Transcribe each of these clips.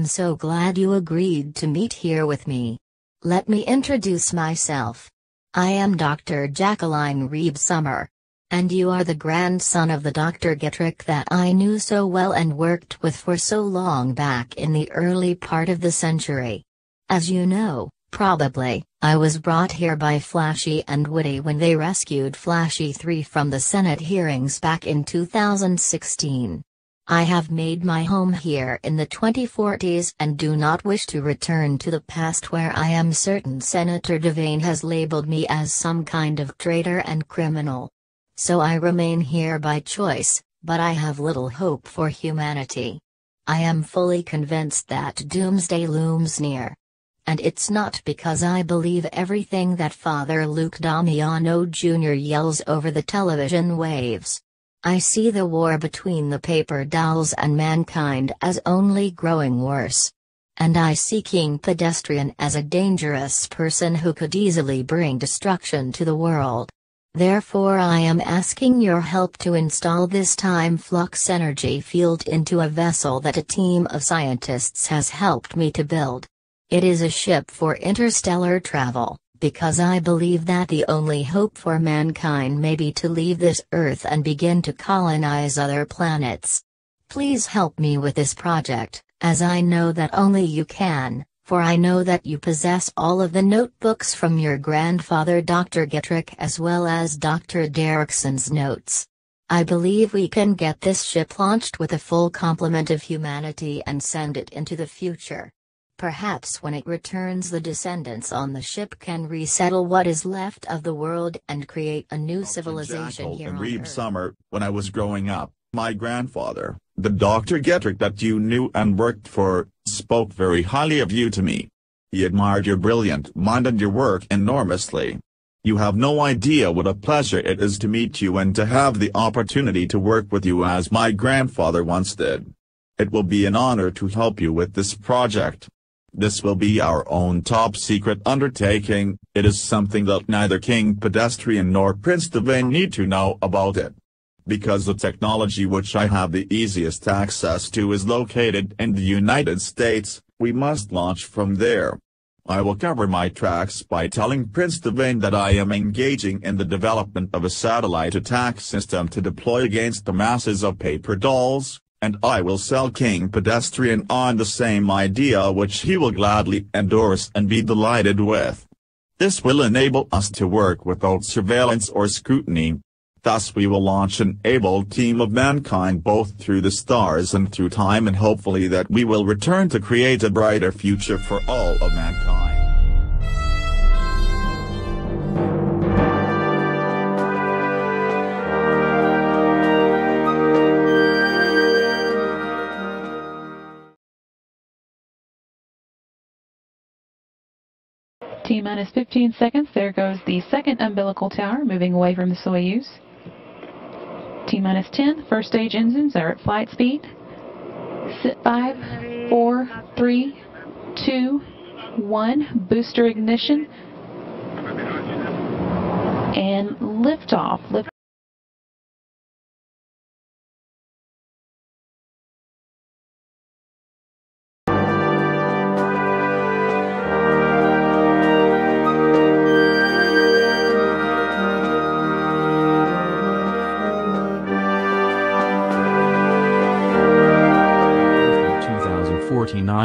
am so glad you agreed to meet here with me. Let me introduce myself. I am Dr. Jacqueline Reeb Summer. And you are the grandson of the Dr. Getrick that I knew so well and worked with for so long back in the early part of the century. As you know, probably, I was brought here by Flashy and Woody when they rescued Flashy 3 from the Senate hearings back in 2016. I have made my home here in the 2040s and do not wish to return to the past where I am certain Senator Devane has labeled me as some kind of traitor and criminal. So I remain here by choice, but I have little hope for humanity. I am fully convinced that doomsday looms near. And it's not because I believe everything that Father Luke Damiano Jr. yells over the television waves. I see the war between the paper dolls and mankind as only growing worse. And I see King Pedestrian as a dangerous person who could easily bring destruction to the world. Therefore I am asking your help to install this time flux energy field into a vessel that a team of scientists has helped me to build. It is a ship for interstellar travel, because I believe that the only hope for mankind may be to leave this Earth and begin to colonize other planets. Please help me with this project, as I know that only you can. For I know that you possess all of the notebooks from your grandfather Dr. Getrick as well as Dr. Derrickson's notes. I believe we can get this ship launched with a full complement of humanity and send it into the future. Perhaps when it returns the descendants on the ship can resettle what is left of the world and create a new civilization here on Reeb Earth. Summer, when I was growing up, my grandfather, the Dr. Getrick that you knew and worked for, spoke very highly of you to me. He admired your brilliant mind and your work enormously. You have no idea what a pleasure it is to meet you and to have the opportunity to work with you as my grandfather once did. It will be an honor to help you with this project. This will be our own top-secret undertaking. It is something that neither King Pedestrian nor Prince Devane need to know about it. Because the technology which I have the easiest access to is located in the United States, we must launch from there. I will cover my tracks by telling Prince Devane that I am engaging in the development of a satellite attack system to deploy against the masses of paper dolls, and I will sell King Pedestrian on the same idea which he will gladly endorse and be delighted with. This will enable us to work without surveillance or scrutiny. Thus we will launch an able team of mankind both through the stars and through time, and hopefully that we will return to create a brighter future for all of mankind. T-minus 15 seconds. There goes the second umbilical tower moving away from the Soyuz. T-minus 10. First stage engines are at flight speed. Sit 5, 4, 3, 2, 1. Booster ignition. And liftoff.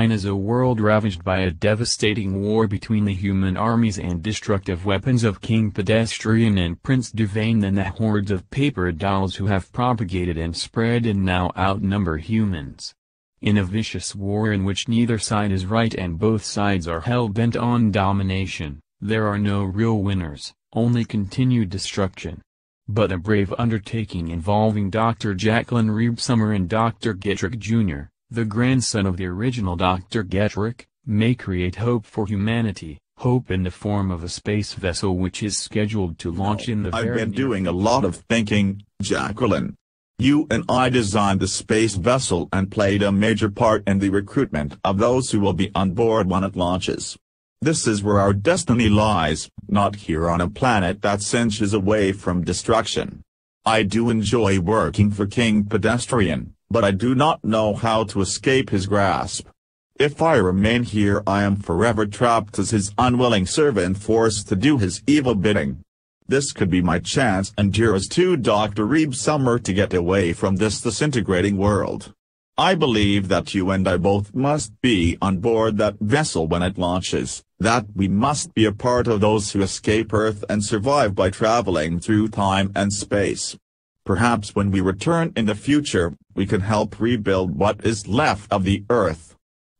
Is a world ravaged by a devastating war between the human armies and destructive weapons of King Pedestrian and Prince Devane and the hordes of paper dolls who have propagated and spread and now outnumber humans. In a vicious war in which neither side is right and both sides are hell-bent on domination, there are no real winners, only continued destruction. But a brave undertaking involving Dr. Jacqueline Reeb Summer and Dr. Getrick Jr., the grandson of the original Dr. Getrick, may create hope for humanity, hope in the form of a space vessel which is scheduled to launch in the very near future. I've been doing a lot of thinking, Jacqueline. You and I designed the space vessel and played a major part in the recruitment of those who will be on board when it launches. This is where our destiny lies, not here on a planet that's inches away from destruction. I do enjoy working for King Pedestrian, but I do not know how to escape his grasp. If I remain here, I am forever trapped as his unwilling servant, forced to do his evil bidding. This could be my chance and yours too, Dr. Reeb Summer, to get away from this disintegrating world. I believe that you and I both must be on board that vessel when it launches, that we must be a part of those who escape Earth and survive by traveling through time and space. Perhaps when we return in the future, we can help rebuild what is left of the Earth.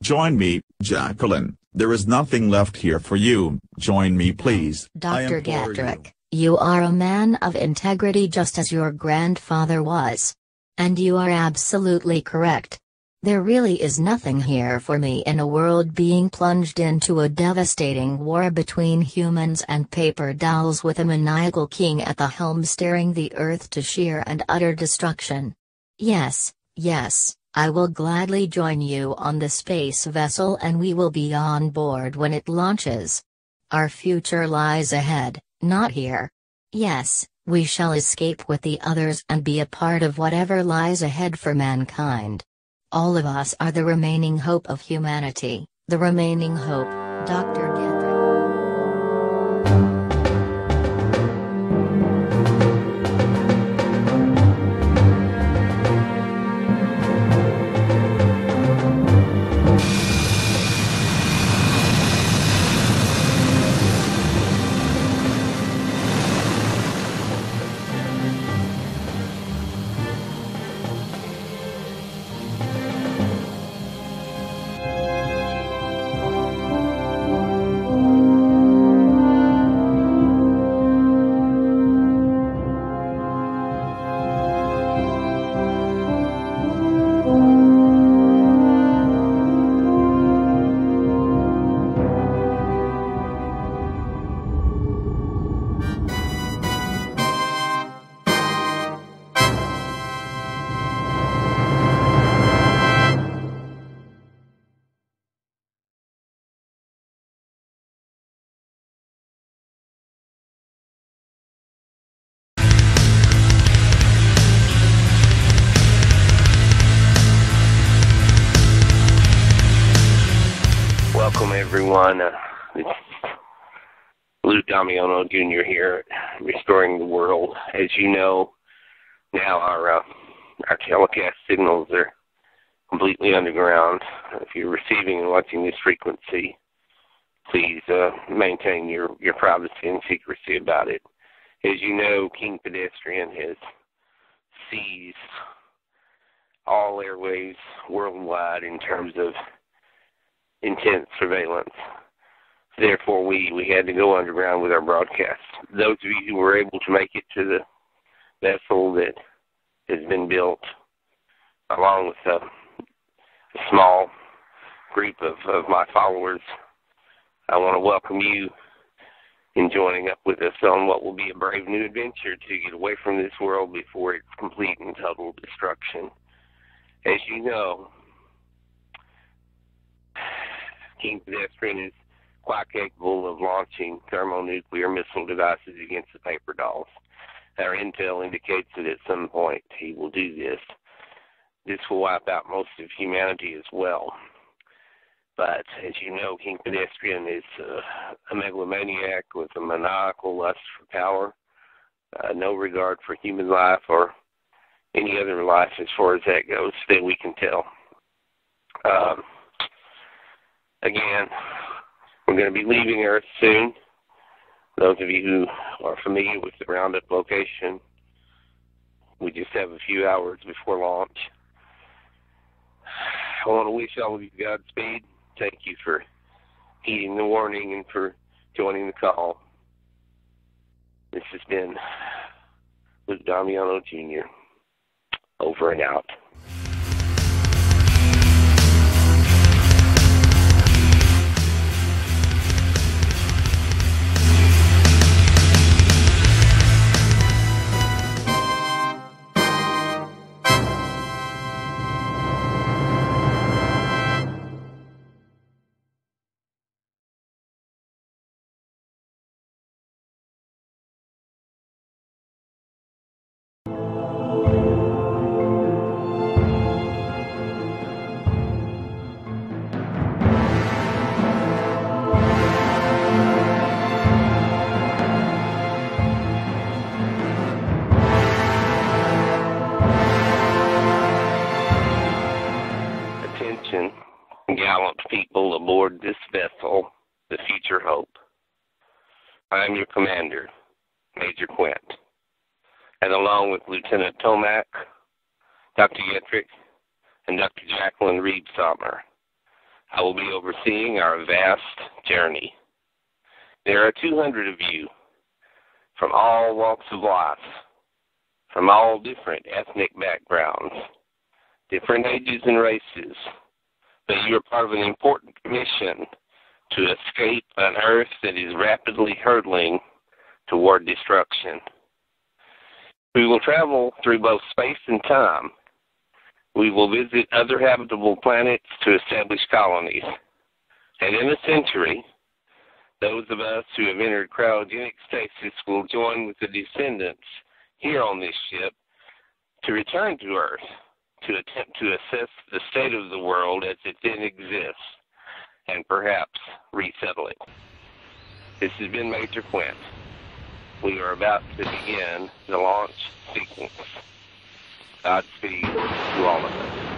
Join me, Jacqueline. There is nothing left here for you. Join me, please. Dr. Getrick, you are a man of integrity just as your grandfather was. And you are absolutely correct. There really is nothing here for me in a world being plunged into a devastating war between humans and paper dolls, with a maniacal king at the helm steering the Earth to sheer and utter destruction. Yes, I will gladly join you on the space vessel, and we will be on board when it launches. Our future lies ahead, not here. Yes, we shall escape with the others and be a part of whatever lies ahead for mankind. All of us are the remaining hope of humanity, the remaining hope, Dr. Getrick. Welcome, everyone. It's Lou Damiano Jr. here, restoring the world. As you know, now our telecast signals are completely underground. If you're receiving and watching this frequency, please maintain your privacy and secrecy about it. As you know, King Pedestrian has seized all airwaves worldwide in terms of intense surveillance. Therefore, we had to go underground with our broadcast. Those of you who were able to make it to the vessel that has been built, along with a small group of my followers, I want to welcome you in joining up with us on what will be a brave new adventure to get away from this world before it's complete and total destruction. As you know, King Pedestrian is quite capable of launching thermonuclear missile devices against the paper dolls. Our intel indicates that at some point he will do this. This will wipe out most of humanity as well. But as you know, King Pedestrian is a megalomaniac with a maniacal lust for power, no regard for human life or any other life as far as that goes that we can tell. Again, we're going to be leaving Earth soon. Those of you who are familiar with the roundup location, we just have a few hours before launch. I want to wish all of you Godspeed. Thank you for heeding the warning and for joining the call. This has been Luke Damiano Jr. Over and out. aboard this vessel, the Future Hope. I am your commander, Major Quint, and along with Lieutenant Tomac, Dr. Getrick, and Dr. Jacqueline Reed-Sommer, I will be overseeing our vast journey. There are 200 of you from all walks of life, from all different ethnic backgrounds, different ages and races, but you are part of an important mission to escape an Earth that is rapidly hurtling toward destruction. We will travel through both space and time. We will visit other habitable planets to establish colonies. And in a century, those of us who have entered cryogenic stasis will join with the descendants here on this ship to return to Earth to attempt to assess the state of the world as it then exists and perhaps resettle it. This has been Major Quint. We are about to begin the launch sequence. Godspeed to all of us.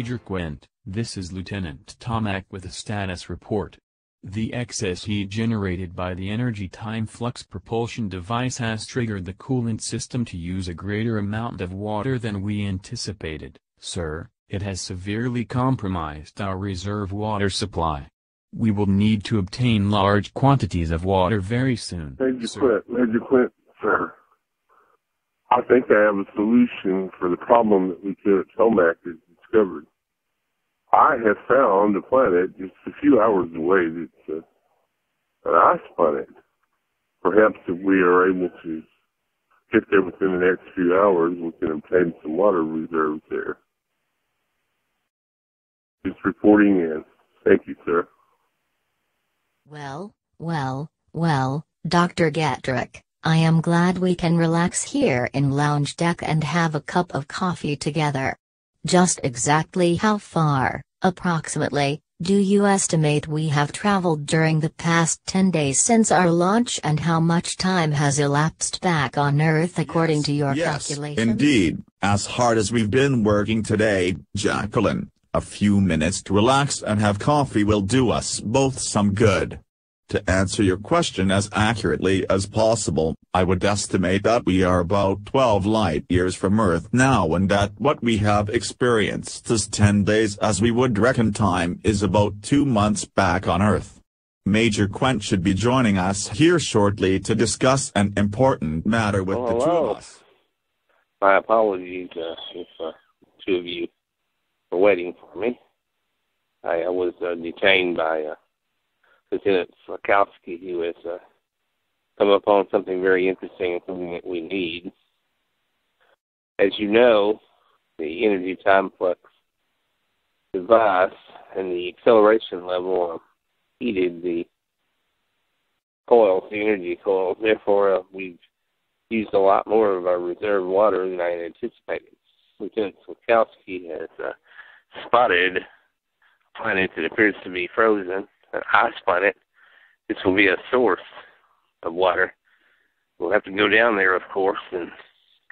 Major Quint, this is Lieutenant Tomac with a status report. The excess heat generated by the energy time flux propulsion device has triggered the coolant system to use a greater amount of water than we anticipated, sir. It has severely compromised our reserve water supply. We will need to obtain large quantities of water very soon. Major Quint, sir. I think I have a solution for the problem that Lieutenant Tomac has discovered. I have found a planet just a few hours away that's an ice planet. Perhaps if we are able to get there within the next few hours, we can obtain some water reserves there. Just reporting in. Thank you, sir. Well, Well, Dr. Getrick, I am glad we can relax here in lounge deck and have a cup of coffee together. Just exactly how far, approximately, do you estimate we have traveled during the past 10 days since our launch, and how much time has elapsed back on Earth according to your calculations? Indeed, as hard as we've been working today, Jacqueline, a few minutes to relax and have coffee will do us both some good. To answer your question as accurately as possible, I would estimate that we are about 12 light years from Earth now, and that what we have experienced is 10 days, as we would reckon time is about 2 months back on Earth. Major Quent should be joining us here shortly to discuss an important matter with the two of us. My apologies if two of you were waiting for me. I was detained by Lieutenant Flakowski, who has come upon something very interesting and something that we need. As you know, the energy time flux device and the acceleration level heated the coils, the energy coils. Therefore, we've used a lot more of our reserve water than I had anticipated. Lieutenant Flakowski has spotted a planet that appears to be frozen, an ice planet. This will be a source of water. We'll have to go down there, of course, and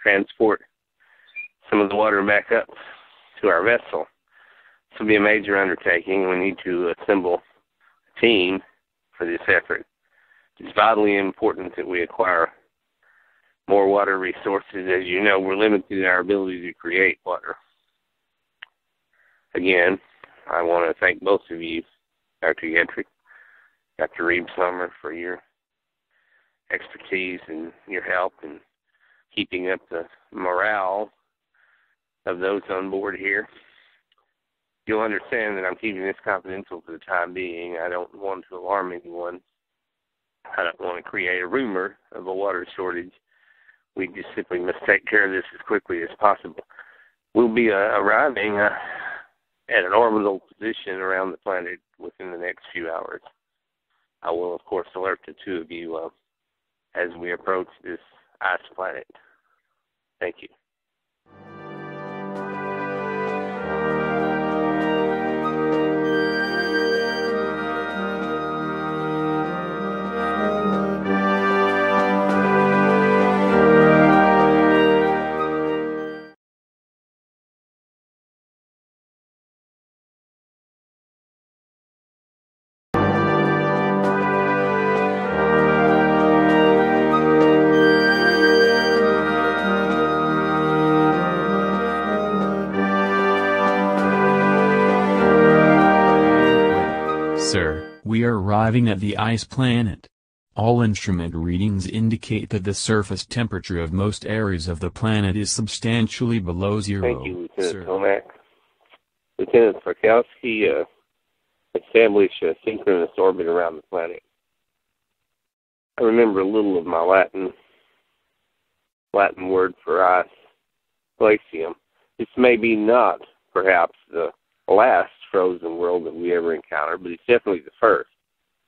transport some of the water back up to our vessel. This will be a major undertaking. We need to assemble a team for this effort. It's vitally important that we acquire more water resources. As you know, we're limited in our ability to create water. Again, I want to thank both of you, Dr. Getrick, Dr. Reeb-Summer, for your expertise and your help in keeping up the morale of those on board here. You'll understand that I'm keeping this confidential for the time being. I don't want to alarm anyone. I don't want to create a rumor of a water shortage. We just simply must take care of this as quickly as possible. We'll be arriving at an orbital position around the planet within the next few hours. I will, of course, alert the two of you as we approach this ice planet. Thank you. Sir, we are arriving at the ice planet. All instrument readings indicate that the surface temperature of most areas of the planet is substantially below zero. Thank you, Lieutenant Tomac. Lieutenant Farkowski, establish a synchronous orbit around the planet. I remember a little of my Latin word for ice, glacium. This may be not, perhaps, the last frozen world that we ever encountered, but it's definitely the first.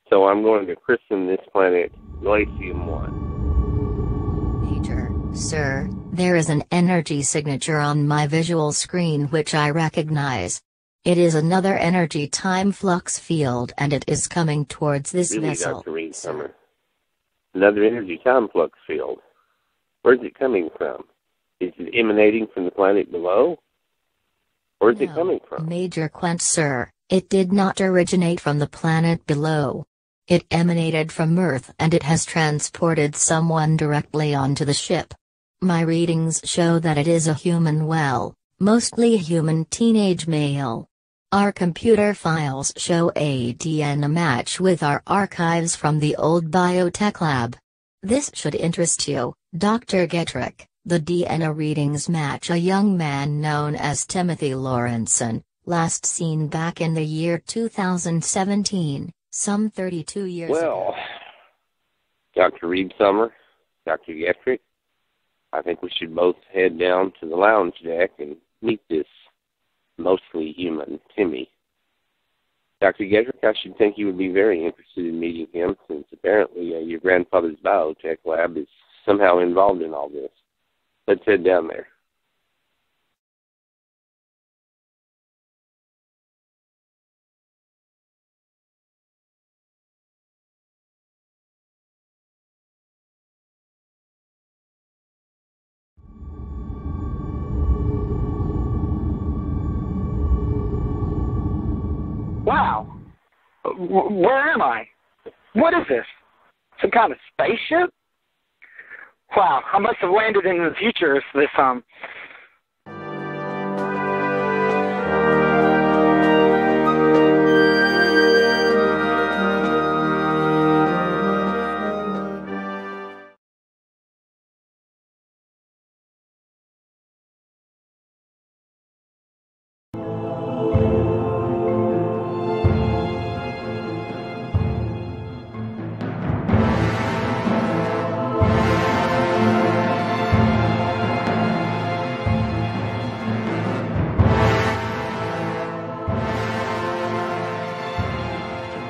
So I'm going to christen this planet Glacium 1. Major, sir, there is an energy signature on my visual screen which I recognize. It is another energy time flux field, and it is coming towards this vessel. Dr. Reeb-Summer. Another energy time flux field. Where's it coming from? Is it emanating from the planet below? Where's it coming from? Major Quent, sir, it did not originate from the planet below. It emanated from Earth, and it has transported someone directly onto the ship. My readings show that it is a human, well, mostly a human teenage male. Our computer files show a DNA match with our archives from the old biotech lab. This should interest you, Dr. Getrick. The DNA readings match a young man known as Timothy Lawrenson, last seen back in the year 2017, some 32 years ago. Well, Dr. Reeb-Summer, Dr. Getrick, I think we should both head down to the lounge deck and meet this mostly human Timmy. Dr. Gedrick, I should think you would be very interested in meeting him, since apparently your grandfather's biotech lab is somehow involved in all this. Let's head down there. Wow. Where am I? What is this? Some kind of spaceship? Wow, I must have landed in the future.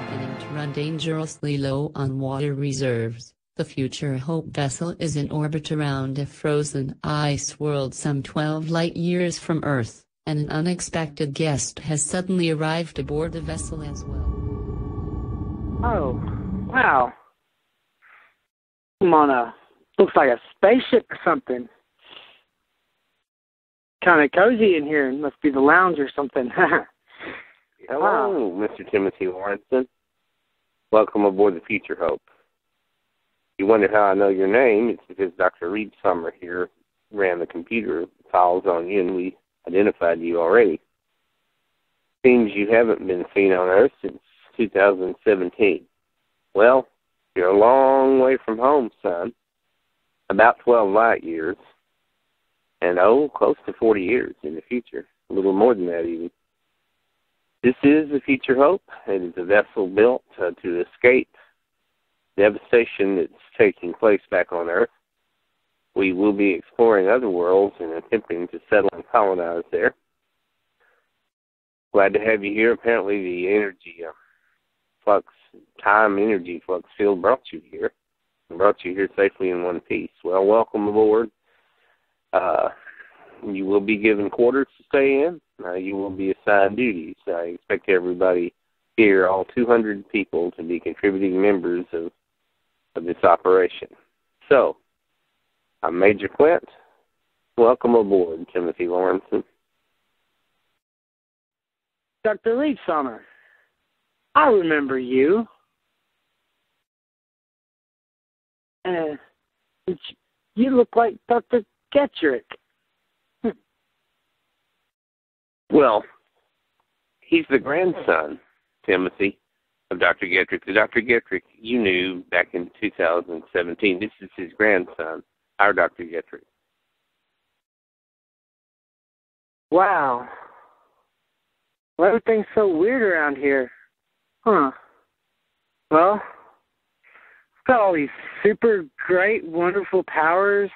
Beginning to run dangerously low on water reserves. The Future Hope vessel is in orbit around a frozen ice world some 12 light-years from Earth, and an unexpected guest has suddenly arrived aboard the vessel as well. Oh, wow. I'm on looks like a spaceship or something. Kind of cozy in here. It must be the lounge or something. Hello, Mr. Timothy Lawrenson. Welcome aboard the Future Hope. You wonder how I know your name? It's because Dr. Reed Summer here ran the computer files on you, and we identified you already. Seems you haven't been seen on Earth since 2017. Well, you're a long way from home, son. About 12 light years. And, close to 40 years in the future. A little more than that, even. This is the Future Hope. It is a vessel built to escape devastation that's taking place back on Earth. We will be exploring other worlds and attempting to settle and colonize there. Glad to have you here. Apparently the energy energy flux field brought you here safely in one piece. Well, welcome aboard. You will be given quarters to stay in. You will be assigned duties. I expect everybody here, all 200 people, to be contributing members of this operation. So, I'm Major Quint. Welcome aboard, Timothy Lawrenson. Dr. Reed Summer. I remember you. You look like Dr. Gedrick. Well, he's the grandson, Timothy, of Dr. Gedrick. The Dr. Gedrick you knew back in 2017. This is his grandson, our Dr. Gedrick. Wow. Well, everything's so weird around here. Huh. Well, I've got all these super great, wonderful powers.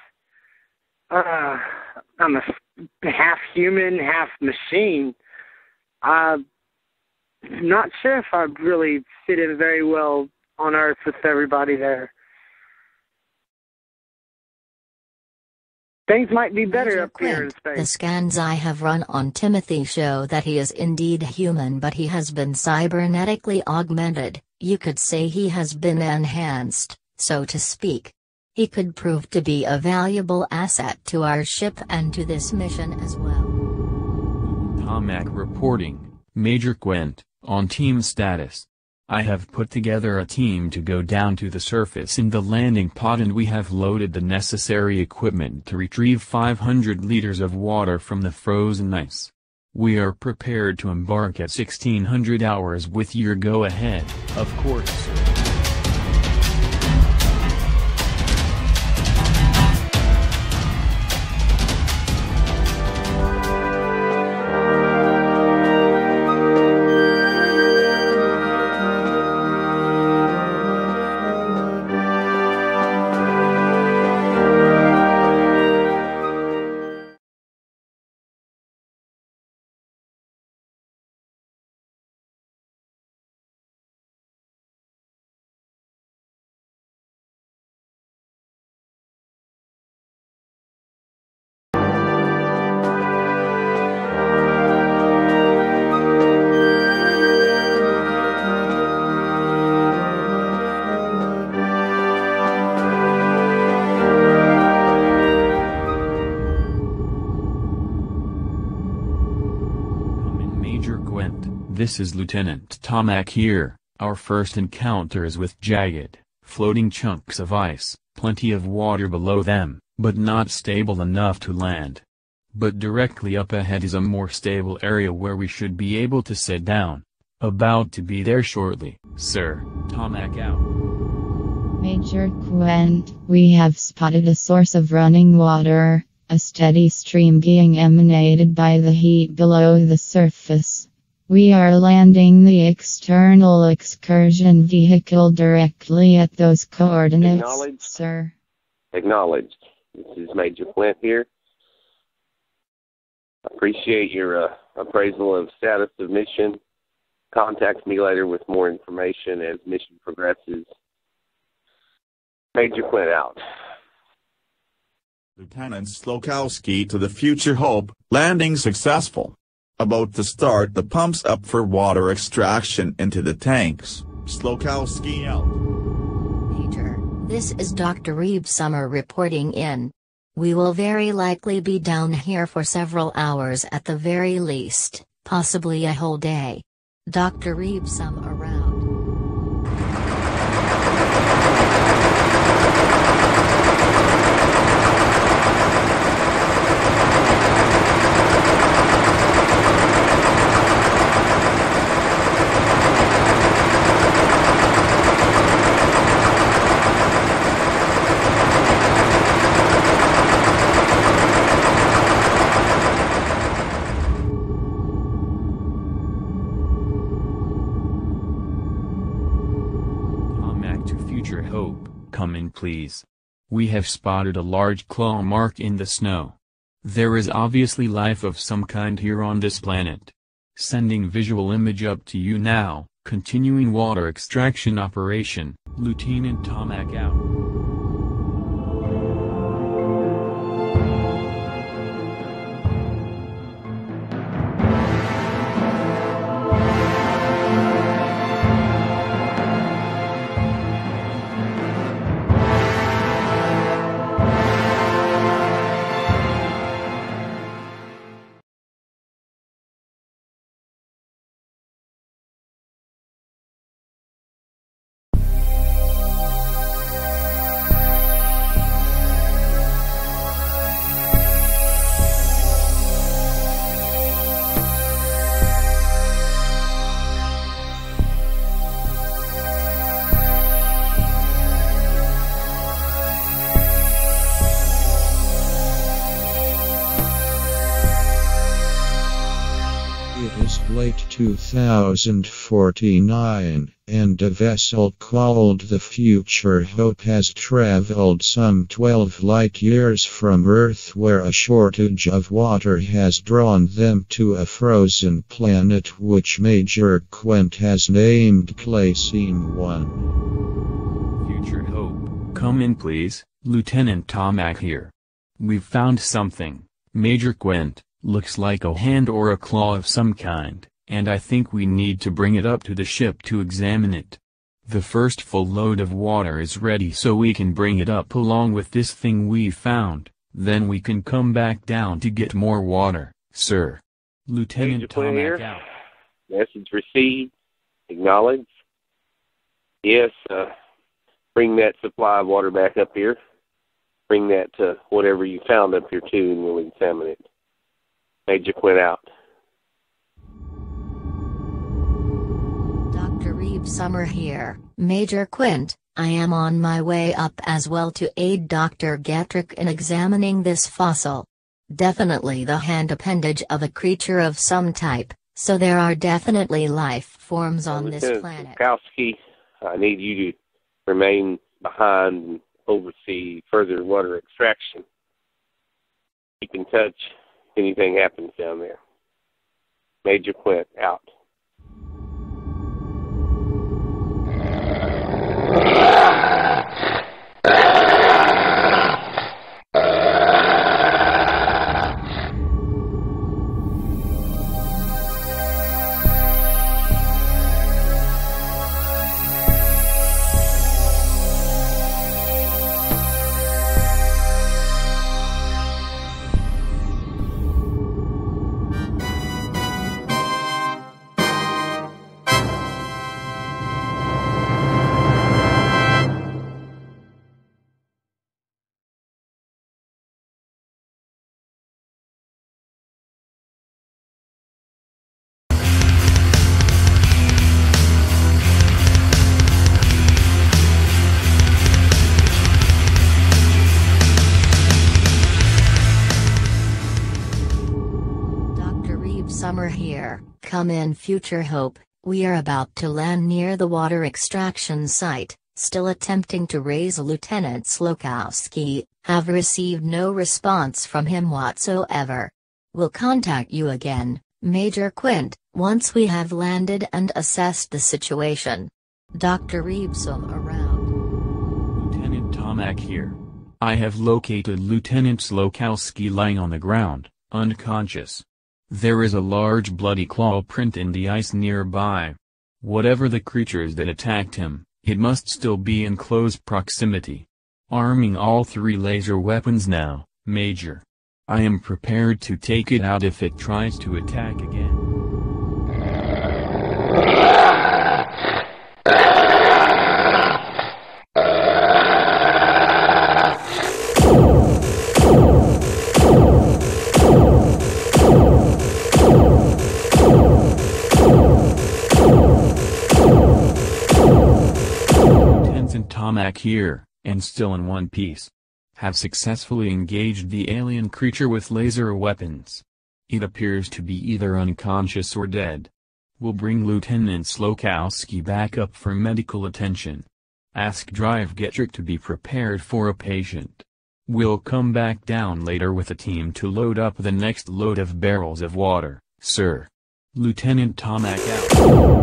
I'm a half human, half machine. I'm not sure if I'd really fit in very well on Earth with everybody there. Things might be better Major up here in Quint, space. the scans I have run on Timothy show that he is indeed human, but he has been cybernetically augmented. You could say he has been enhanced, so to speak. He could prove to be a valuable asset to our ship and to this mission as well. Tomac reporting, Major Quint, on team status. I have put together a team to go down to the surface in the landing pod, and we have loaded the necessary equipment to retrieve 500 liters of water from the frozen ice. We are prepared to embark at 1600 hours with your go-ahead, of course, sir. This is Lieutenant Tomac here. Our first encounter is with jagged, floating chunks of ice, plenty of water below them, but not stable enough to land. But directly up ahead is a more stable area where we should be able to sit down. About to be there shortly, sir. Tomac out. Major Quent, we have spotted a source of running water, a steady stream being emanated by the heat below the surface. We are landing the external excursion vehicle directly at those coordinates, Acknowledged. sir. Acknowledged. This is Major Flint here. Appreciate your appraisal of status of mission. Contact me later with more information as mission progresses. Major Flint out. Lieutenant Slokowski to the Future Hope, landing successful. About to start the pumps up for water extraction into the tanks. Slokowski out. Major, this is Dr. Reeb Summer reporting in. We will very likely be down here for several hours at the very least, possibly a whole day. Dr. Reeb Summer around. Future Hope, come in please. We have spotted a large claw mark in the snow. There is obviously life of some kind here on this planet. Sending visual image up to you now, continuing water extraction operation, Lieutenant Tomac out. It is late 2049, and a vessel called the Future Hope has traveled some 12 light years from Earth, where a shortage of water has drawn them to a frozen planet which Major Quent has named Clasine 1. Future Hope, come in please, Lieutenant Tomac here. We've found something, Major Quent. Looks like a hand or a claw of some kind, and I think we need to bring it up to the ship to examine it. The first full load of water is ready, so we can bring it up along with this thing we found, then we can come back down to get more water, sir. Lieutenant Tomac out. Message received. Acknowledged. Yes, bring that supply of water back up here. Bring that to whatever you found up here too, and we'll examine it. Major Quint out. Dr. Reeb Summer here. Major Quint, I am on my way up as well to aid Dr. Getrick in examining this fossil. Definitely the hand appendage of a creature of some type, so there are definitely life forms on this planet. Slokowski, I need you to remain behind and oversee further water extraction. Keep in touch. Anything happens down there. Major Quint out. Summer here. Come in, Future Hope. We are about to land near the water extraction site, still attempting to raise Lieutenant Slokowski, have received no response from him whatsoever. We'll contact you again, Major Quint, once we have landed and assessed the situation. Dr. Reebsum around. Lieutenant Tomac here. I have located Lieutenant Slokowski lying on the ground, unconscious. There is a large bloody claw print in the ice nearby. Whatever the creatures that attacked him, it must still be in close proximity. Arming all 3 laser weapons now, Major. I am prepared to take it out if it tries to attack again. Tomac here, and still in one piece. Have successfully engaged the alien creature with laser weapons. It appears to be either unconscious or dead. We'll bring Lieutenant Slokowski back up for medical attention. Ask Drive Getrick to be prepared for a patient. We'll come back down later with a team to load up the next load of barrels of water, sir. Lieutenant Tomac out.